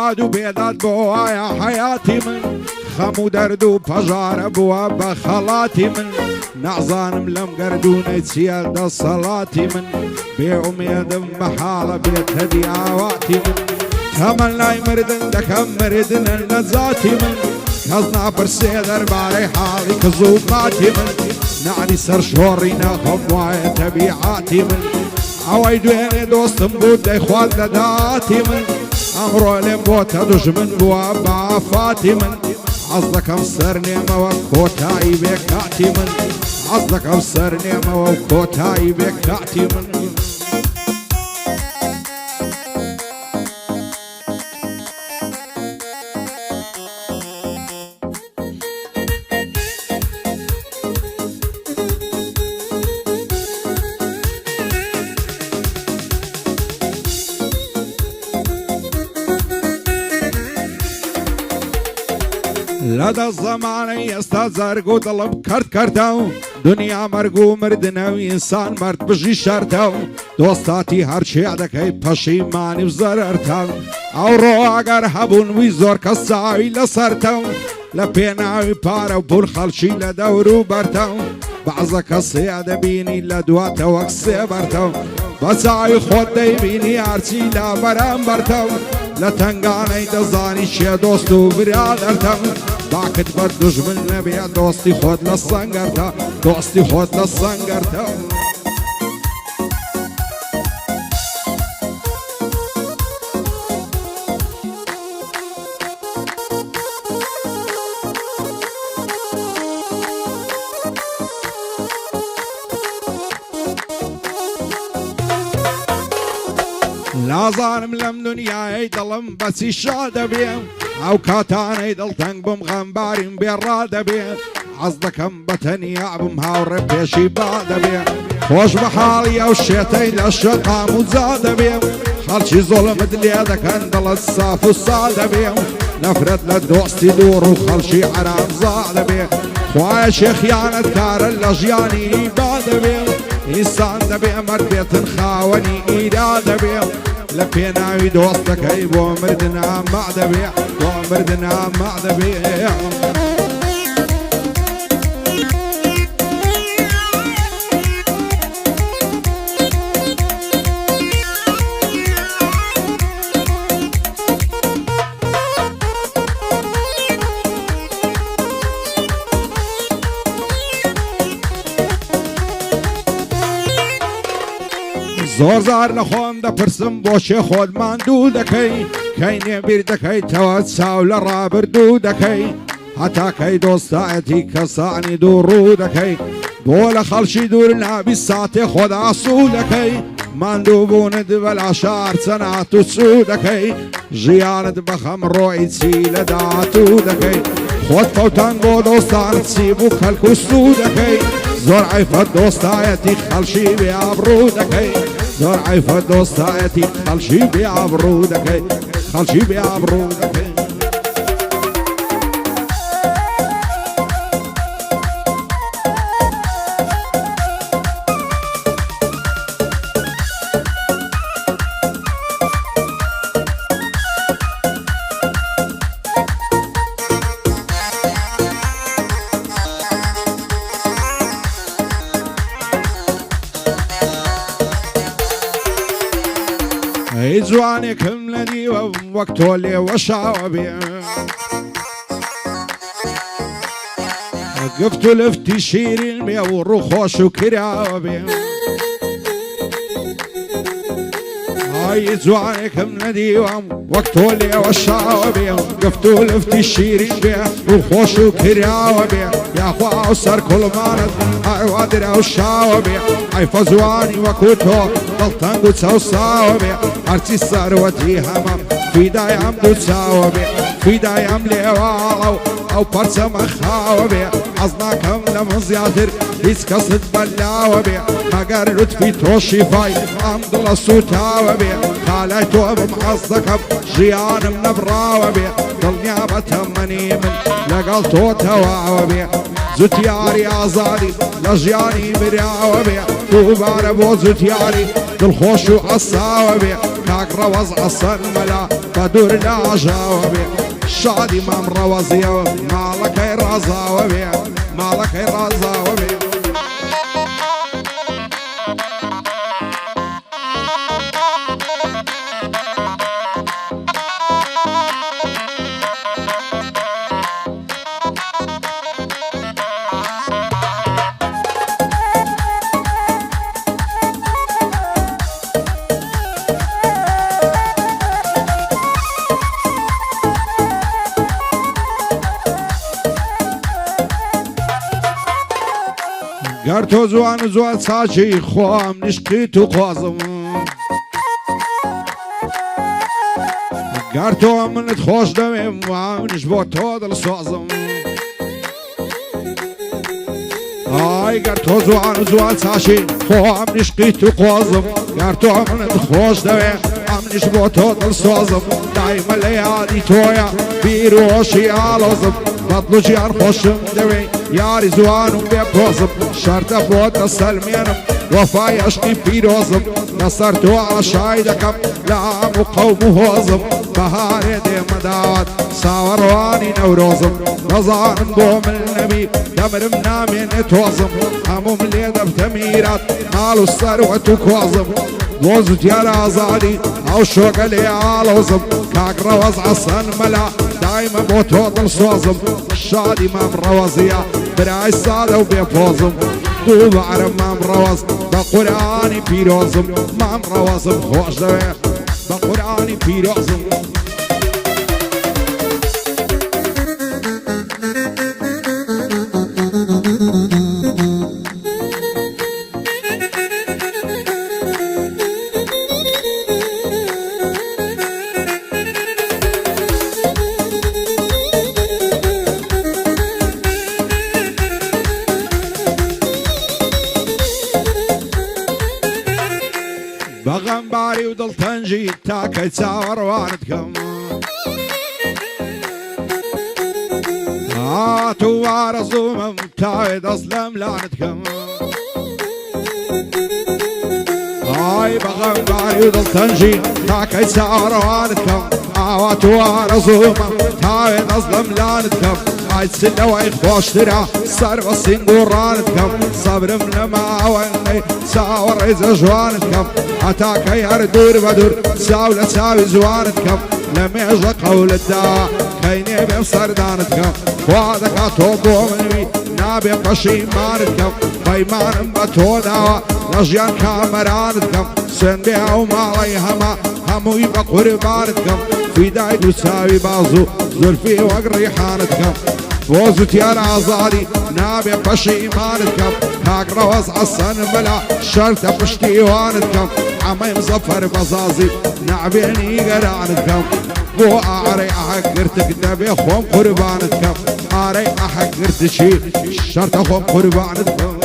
داد و بێداد بۆ وایە حەیاتی من خەم و دەرد و پەژارە بووە بە خەڵاتی من نازانم لەم گەردوونەی چیە دەسەڵاتی من بێئومێدم بەحاڵە بێت هەدی ئاواتی من هەمە لای مردن دەکەم مردنە نەجاتی من کەس ناپرسێ دەربارەی حاڵی کەس و ماتی من نعنی سەر شۆڕی نەخۆم وایە تەبیعاتی من ئەوەی دوێنێ دۆستم بوو دەیخوات لەداتی من ئەمڕۆ لێم بۆتە دوژمن بووە بە ئافاتی من حەز دەکەم سەرنێمەوە کۆتایی بێکاتی من حەز دەکەم سەرنێمەوە کۆتایی بێکاتی من لەدە زەمانەی ئێستا زەرگ و دڵم کرد کردە و دنیا مەرگ و مردنە و ئینسان مرد بژی شەردە و دۆستاتی هەرچێ دەکەی پەشیمانی و زەرەرتە ئەوڕۆ ئەگەر هەبوون وی زۆر کەس چاوی لەسەرتە و لە پێناوی پارە و پول خەڵکی لە دەور و بەرتە و بەعزە کەسێ دەبینی لە دواتە وەک سێبەرتە و بە چاوی خۆت دەیبینی هەرچی لە بەرامبەرتە و لە تنگانەی دەزانی چێ دۆست و برادەرتە باکت بە دوژمن نەبێ دۆستی خۆت لە سەنگەرتە دۆستی خۆت لە سەنگەرتە نازانم لەم دنیای دڵم بەچی شادە بێ ئەو کاتانەی دڵتەنگ بم غەمباریم بێڕا دەبێ حەز دەکەم بەتەنیا بم هاوڕێ پێشی با دەبێ خۆش بە حاڵی ئەو شێتەی لە شەقام و جا دەبێ خەڵکی زۆڵمت لێ دەکەن دڵت ساف و سا دەبێ نەفرەت لە دۆستی دوور و خەڵکی حەرامزا دەبێ خوایە شێخیانەت کارە لە ژیانی با دەبێ ئینسان دەبێ مەرد بێتن خاوەنی ئیرا دەبێ لە پێناوی دۆستەکەی بۆ مردن ئامە دەبێ بۆ مردن ئامە دەبێ زۆر زار نەخۆم دەپرسم بۆچێ خۆت ماندوو دەکەی کەی نێبیر دەکەیتەوە چاو لە ڕابردوو دەکەی هەتا کەی دۆستایەتی کەسانی دوو ڕوو دەکەی بۆ لە خەڵکی دوور نابی ساتێ خۆدا سوو دەکەی ماندوو بوونت بەلا شار چەنات و چوو دەکەی ژیانت بەخەم ڕۆی چی لە داهاتوو دەکەی خۆت فەوتان بۆ دۆستانت چی بوو خەلک و سوو دەکەی زۆر عیفەت دۆستایەتی خەڵکی بێ ئابڕوو دەکەی زۆر عیفەت دۆستایەتی خەڵکی بێ ئابڕوو دەکەی خەڵکی بێ ئابڕوو دەکەی ئەی جوانێکم لە دیوە وەک تۆ لێوەشاوە بێ گفت و لفتی شیرین بێ و ڕوو خۆش و کراوە بێ ئای جوانێکم لە دیوەم وەک تۆ لێوەشاوە بێ گفت و لفتی شیرین بێ ڕوو خۆش و کراوە بێ یاخوا ئەو سەر کوڵمانت هەروە دراوشاوە بێ عیفە جوانی وەکو تۆ دڵتەنگ و چاوساوە بێ هەرچی سەروەتی هەمەم فیدای ئەم دوو چاوە بێ فیدای ئەم لێواڵە و ئەو پەرچەمە خاوە بێ حەز ناکەم لە من زیاتر هیچ کەست بەلاوە بێ مەگەر لوتفی تۆ شیفای ئەم دڵە سوتاوە بێ خالای تۆ بم حەز دەکەم ژیانم نەبراوە بێ دڵنیا بە تەمەنی من لەگەڵ تۆ تەواوە بێ زوتیاری ئازادی لە ژیانی براوە بێ دووبارە بۆ زوتیاری دڵخۆش و ئەساوە بێ كاك روز عصن ملا بدور لا جاوبي شادي مام روزيو مالك رزاوبي مالك رزاوبي قرتو زوان زوان ساجي خوام نشقيتو قوازم قرتو من تخوش دمي وعم نشبوتو دل صوزم هاي قرتو زوان ساجي خوام نشقيتو قوازم قرتو من تخوش دمي عم نشبوتو دل صوزم دايما ليالي تويا بيروشي عالوزم بطلو جيار خوشم دوي ياري زوانم بيبوزم شرطة بوت السلمينم وفاي عشقي بيروزم نصرتو على شايدكم لعام وقوم هوزم بهاري دي مداوات ساورواني نوروزم نظارن بوم النبي دمر منامي نتوزم هموم ليدا بتميرات مالو الثروة كوزم وزت يا رازالي او شوق لي عالوزم كاك روز عصن ملا دايما بوتوطل صوزم شادي مام روزيا براي سادة وبيفوزم دوب عرب مام روز بقرآني بيروزم مام روزم خوش دوي بقرآني بيروزم بغنباري وضل تنجي تاكي تساور واردكم توار الظلم تايد أظلم لعنتكم هاي بغنباري وضل تنجي تاكي تساور واردكم توار الظلم تايد أظلم لعنتكم هاي تسنة ويخوش ترى صار غصين قرانتكم صبر من لما واني ساور إذا جوانتكم أتاك يردور بدور ساولة ساوي زوانتكم لم يجل قول الداء كيني بمصر دانتكم وعدك أطوبو منوي نابي قشي مانتكم بيمان بطو داوا نجيان كامرانتكم سنبيع ومالي هما همو يبقى قربانتكم في دايد وساوي بازو زلفي وقري حانتكم وزت يا رازالي نابي قشي مانتكم كاك روز عصن بلا شرطة بشتي وانتكم عمي مزفر بزازي نعبيني قرانتكم بو أعري أحقرتك نبي خوم قربانتكم أعري أحقرت شي شرطة خوم قربانتكم